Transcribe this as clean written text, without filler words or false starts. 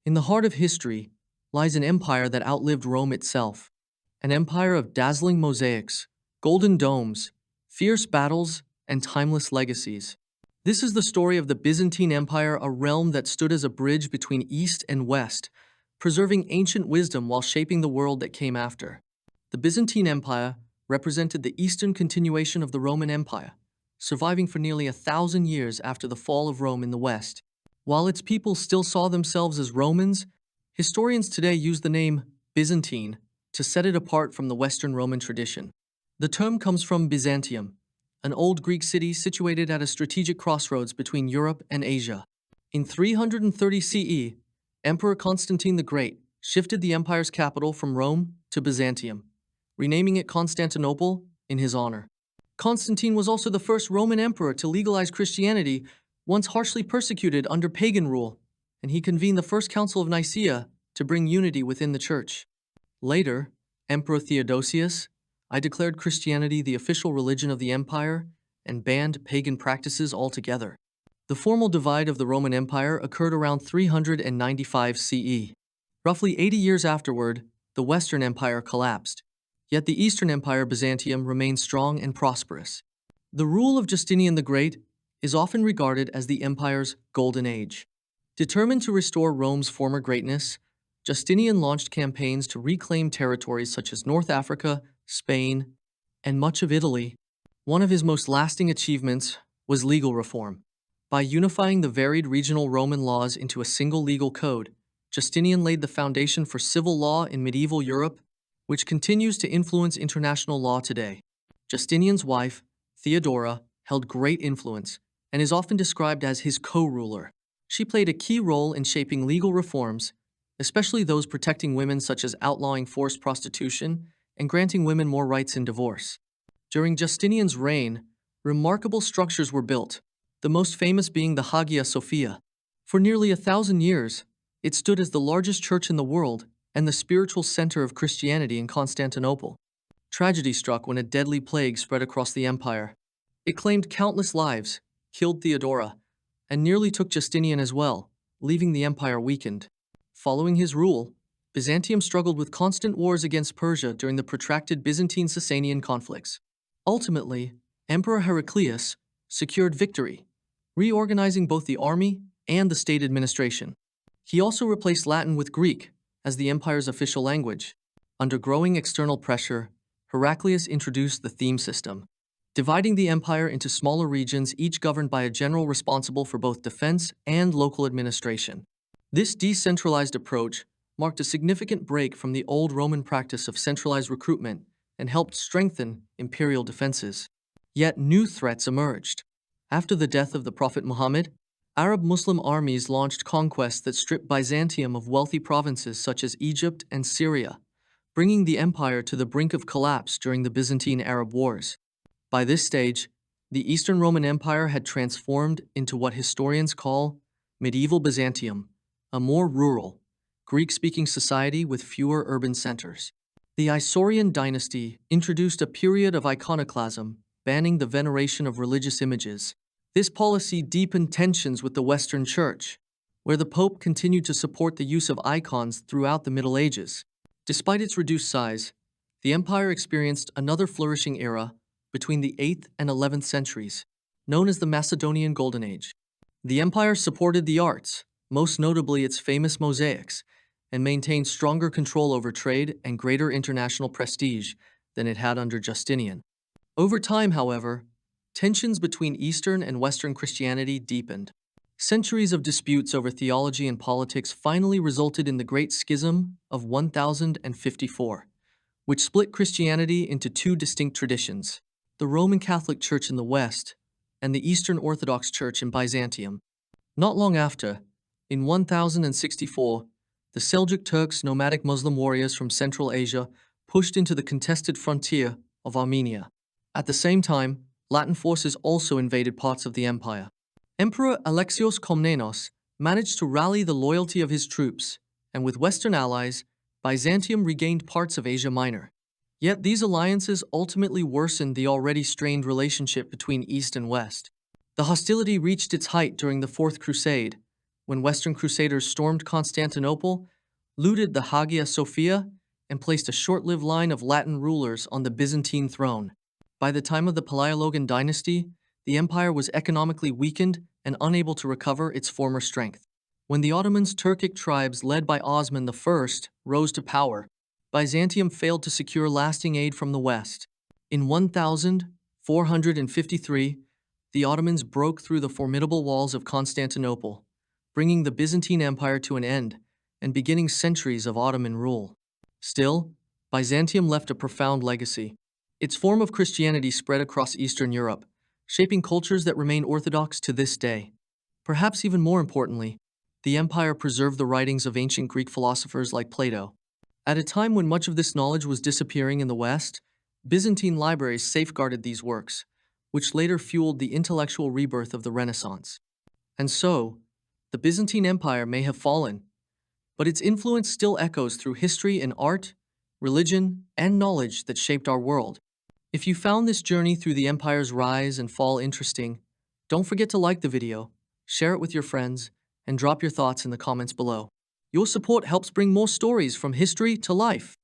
In the heart of history lies an empire that outlived Rome itself, an empire of dazzling mosaics, golden domes, fierce battles, and timeless legacies. This is the story of the Byzantine Empire, a realm that stood as a bridge between East and West, preserving ancient wisdom while shaping the world that came after. The Byzantine Empire represented the eastern continuation of the Roman Empire, surviving for nearly 1,000 years after the fall of Rome in the West. While its people still saw themselves as Romans, historians today use the name Byzantine to set it apart from the Western Roman tradition. The term comes from Byzantium, an old Greek city situated at a strategic crossroads between Europe and Asia. In 330 CE, Emperor Constantine the Great shifted the empire's capital from Rome to Byzantium, renaming it Constantinople in his honor. Constantine was also the first Roman emperor to legalize Christianity, once harshly persecuted under pagan rule, and he convened the First Council of Nicaea to bring unity within the church. Later, Emperor Theodosius I declared Christianity the official religion of the empire and banned pagan practices altogether. The formal divide of the Roman Empire occurred around 395 CE. Roughly 80 years afterward, the Western Empire collapsed, yet the Eastern Empire Byzantium remained strong and prosperous. The rule of Justinian the Great is often regarded as the empire's golden age. Determined to restore Rome's former greatness, Justinian launched campaigns to reclaim territories such as North Africa, Spain, and much of Italy. One of his most lasting achievements was legal reform. By unifying the varied regional Roman laws into a single legal code, Justinian laid the foundation for civil law in medieval Europe, which continues to influence international law today. Justinian's wife, Theodora, held great influence and is often described as his co-ruler. She played a key role in shaping legal reforms, especially those protecting women, such as outlawing forced prostitution and granting women more rights in divorce. During Justinian's reign, remarkable structures were built, the most famous being the Hagia Sophia. For nearly 1,000 years, it stood as the largest church in the world and the spiritual center of Christianity in Constantinople. Tragedy struck when a deadly plague spread across the empire. It claimed countless lives, killed Theodora, and nearly took Justinian as well, leaving the empire weakened. Following his rule, Byzantium struggled with constant wars against Persia during the protracted Byzantine-Sasanian conflicts. Ultimately, Emperor Heraclius secured victory, reorganizing both the army and the state administration. He also replaced Latin with Greek as the empire's official language. Under growing external pressure, Heraclius introduced the theme system, dividing the empire into smaller regions, each governed by a general responsible for both defense and local administration. This decentralized approach marked a significant break from the old Roman practice of centralized recruitment and helped strengthen imperial defenses. Yet new threats emerged. After the death of the Prophet Muhammad, Arab Muslim armies launched conquests that stripped Byzantium of wealthy provinces such as Egypt and Syria, bringing the empire to the brink of collapse during the Byzantine-Arab Wars. By this stage, the Eastern Roman Empire had transformed into what historians call medieval Byzantium, a more rural, Greek-speaking society with fewer urban centers. The Isaurian dynasty introduced a period of iconoclasm, banning the veneration of religious images. This policy deepened tensions with the Western Church, where the Pope continued to support the use of icons throughout the Middle Ages. Despite its reduced size, the empire experienced another flourishing era between the 8th and 11th centuries, known as the Macedonian Golden Age. The empire supported the arts, most notably its famous mosaics, and maintained stronger control over trade and greater international prestige than it had under Justinian. Over time, however, tensions between Eastern and Western Christianity deepened. Centuries of disputes over theology and politics finally resulted in the Great Schism of 1054, which split Christianity into two distinct traditions: the Roman Catholic Church in the West and the Eastern Orthodox Church in Byzantium. Not long after, in 1064, the Seljuk Turks, nomadic Muslim warriors from Central Asia, pushed into the contested frontier of Armenia. At the same time, Latin forces also invaded parts of the empire. Emperor Alexios Komnenos managed to rally the loyalty of his troops, and with Western allies, Byzantium regained parts of Asia Minor. Yet these alliances ultimately worsened the already strained relationship between East and West. The hostility reached its height during the Fourth Crusade, when Western Crusaders stormed Constantinople, looted the Hagia Sophia, and placed a short-lived line of Latin rulers on the Byzantine throne. By the time of the Paleologan dynasty, the empire was economically weakened and unable to recover its former strength. When the Ottomans' Turkic tribes led by Osman I rose to power, Byzantium failed to secure lasting aid from the West. In 1453, the Ottomans broke through the formidable walls of Constantinople, bringing the Byzantine Empire to an end and beginning centuries of Ottoman rule. Still, Byzantium left a profound legacy. Its form of Christianity spread across Eastern Europe, shaping cultures that remain orthodox to this day. Perhaps even more importantly, the empire preserved the writings of ancient Greek philosophers like Plato. At a time when much of this knowledge was disappearing in the West, Byzantine libraries safeguarded these works, which later fueled the intellectual rebirth of the Renaissance. And so, the Byzantine Empire may have fallen, but its influence still echoes through history and art, religion, and knowledge that shaped our world. If you found this journey through the empire's rise and fall interesting, don't forget to like the video, share it with your friends, and drop your thoughts in the comments below. Your support helps bring more stories from history to life.